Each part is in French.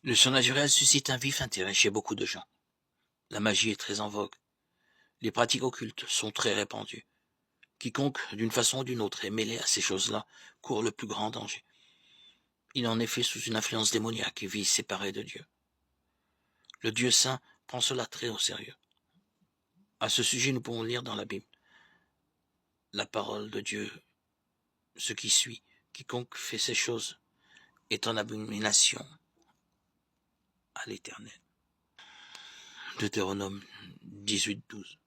Le surnaturel suscite un vif intérêt chez beaucoup de gens. La magie est très en vogue. Les pratiques occultes sont très répandues. Quiconque, d'une façon ou d'une autre, est mêlé à ces choses-là, court le plus grand danger. Il est en effet sous une influence démoniaque et vit séparé de Dieu. Le Dieu saint prend cela très au sérieux. À ce sujet, nous pouvons lire dans la Bible la parole de Dieu, ce qui suit. Quiconque fait ces choses est en abomination à l'Éternel. Deutéronome 18:12.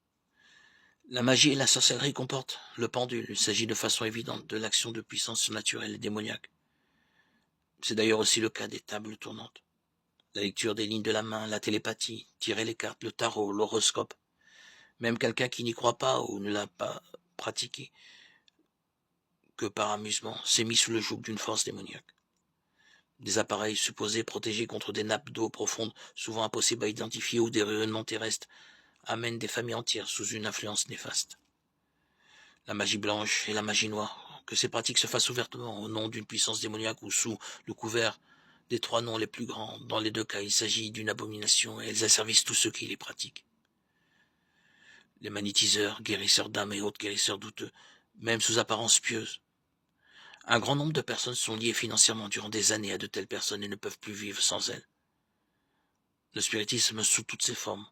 La magie et la sorcellerie comportent le pendule. Il s'agit de façon évidente de l'action de puissance surnaturelle et démoniaque. C'est d'ailleurs aussi le cas des tables tournantes. La lecture des lignes de la main, la télépathie, tirer les cartes, le tarot, l'horoscope. Même quelqu'un qui n'y croit pas ou ne l'a pas pratiqué que par amusement s'est mis sous le joug d'une force démoniaque. Des appareils supposés protéger contre des nappes d'eau profondes, souvent impossibles à identifier, ou des rayonnements terrestres, amènent des familles entières sous une influence néfaste. La magie blanche et la magie noire, que ces pratiques se fassent ouvertement au nom d'une puissance démoniaque ou sous le couvert des trois noms les plus grands, dans les deux cas il s'agit d'une abomination et elles asservissent tous ceux qui les pratiquent. Les magnétiseurs, guérisseurs d'âmes et autres guérisseurs douteux, même sous apparence pieuse. Un grand nombre de personnes sont liées financièrement durant des années à de telles personnes et ne peuvent plus vivre sans elles. Le spiritisme sous toutes ses formes.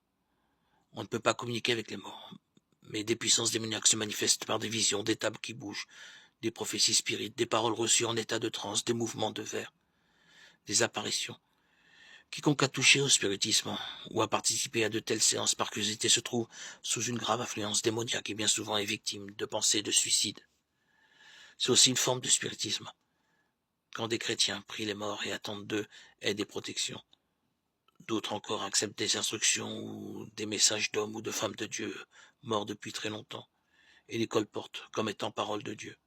On ne peut pas communiquer avec les morts, mais des puissances démoniaques se manifestent par des visions, des tables qui bougent, des prophéties spirites, des paroles reçues en état de transe, des mouvements de verre, des apparitions. Quiconque a touché au spiritisme ou a participé à de telles séances par curiosité se trouve sous une grave influence démoniaque et bien souvent est victime de pensées de suicide. C'est aussi une forme de spiritisme. Quand des chrétiens prient les morts et attendent d'eux aide et protection, d'autres encore acceptent des instructions ou des messages d'hommes ou de femmes de Dieu morts depuis très longtemps et les colportent comme étant parole de Dieu.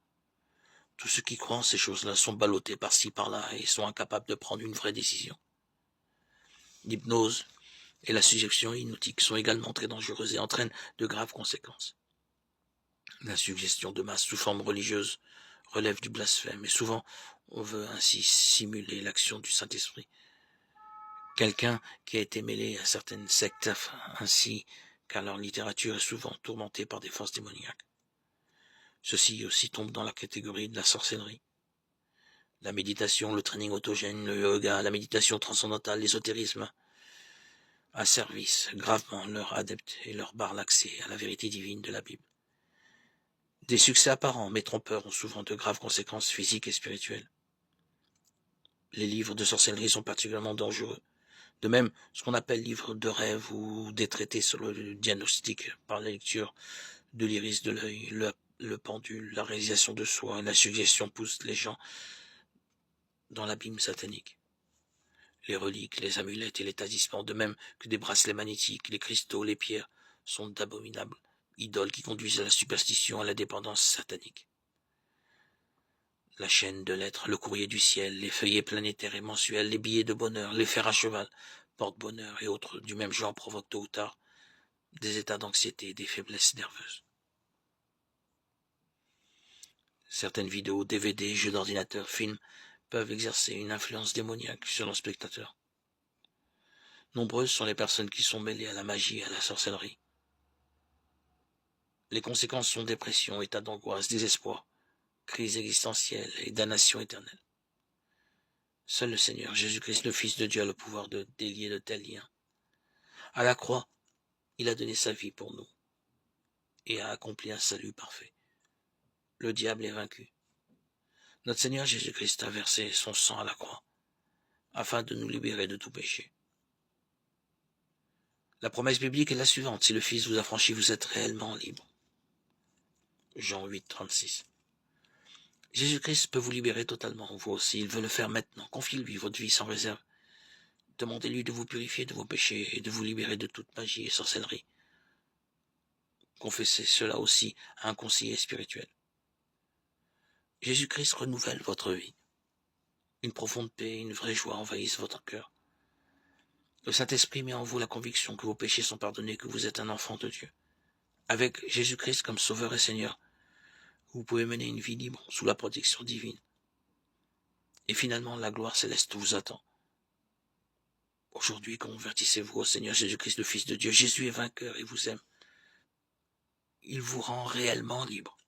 Tous ceux qui croient en ces choses-là sont ballottés par-ci par-là et sont incapables de prendre une vraie décision. L'hypnose et la suggestion hypnotique sont également très dangereuses et entraînent de graves conséquences. La suggestion de masse sous forme religieuse relève du blasphème et souvent on veut ainsi simuler l'action du Saint-Esprit. Quelqu'un qui a été mêlé à certaines sectes ainsi car leur littérature est souvent tourmentée par des forces démoniaques. Ceux-ci aussi tombent dans la catégorie de la sorcellerie. La méditation, le training autogène, le yoga, la méditation transcendantale, l'ésotérisme asservissent gravement leurs adeptes et leur barrent l'accès à la vérité divine de la Bible. Des succès apparents mais trompeurs ont souvent de graves conséquences physiques et spirituelles. Les livres de sorcellerie sont particulièrement dangereux. De même, ce qu'on appelle livres de rêve ou des traités sur le diagnostic par la lecture de l'iris de l'œil, le pendule, la réalisation de soi et la suggestion poussent les gens dans l'abîme satanique. Les reliques, les amulettes et les talismans, de même que des bracelets magnétiques, les cristaux, les pierres, sont d'abominables idoles qui conduisent à la superstition, à la dépendance satanique. La chaîne de lettres, le courrier du ciel, les feuillets planétaires et mensuels, les billets de bonheur, les fers à cheval, porte-bonheur et autres du même genre provoquent tôt ou tard des états d'anxiété et des faiblesses nerveuses. Certaines vidéos, DVD, jeux d'ordinateur, films peuvent exercer une influence démoniaque sur le spectateur. Nombreuses sont les personnes qui sont mêlées à la magie et à la sorcellerie. Les conséquences sont dépression, état d'angoisse, désespoir, crise existentielle et damnation éternelle. Seul le Seigneur Jésus-Christ, le Fils de Dieu, a le pouvoir de délier de tels liens. À la croix, il a donné sa vie pour nous et a accompli un salut parfait. Le diable est vaincu. Notre Seigneur Jésus-Christ a versé son sang à la croix afin de nous libérer de tout péché. La promesse biblique est la suivante: si le Fils vous a franchi, vous êtes réellement libre. Jean 8, 36. Jésus-Christ peut vous libérer totalement, vous aussi, il veut le faire maintenant. Confiez-lui votre vie sans réserve. Demandez-lui de vous purifier de vos péchés et de vous libérer de toute magie et sorcellerie. Confessez cela aussi à un conseiller spirituel. Jésus-Christ renouvelle votre vie. Une profonde paix et une vraie joie envahissent votre cœur. Le Saint-Esprit met en vous la conviction que vos péchés sont pardonnés, que vous êtes un enfant de Dieu. Avec Jésus-Christ comme Sauveur et Seigneur, vous pouvez mener une vie libre sous la protection divine. Et finalement, la gloire céleste vous attend. Aujourd'hui, convertissez-vous au Seigneur Jésus-Christ, le Fils de Dieu. Jésus est vainqueur et vous aime. Il vous rend réellement libre.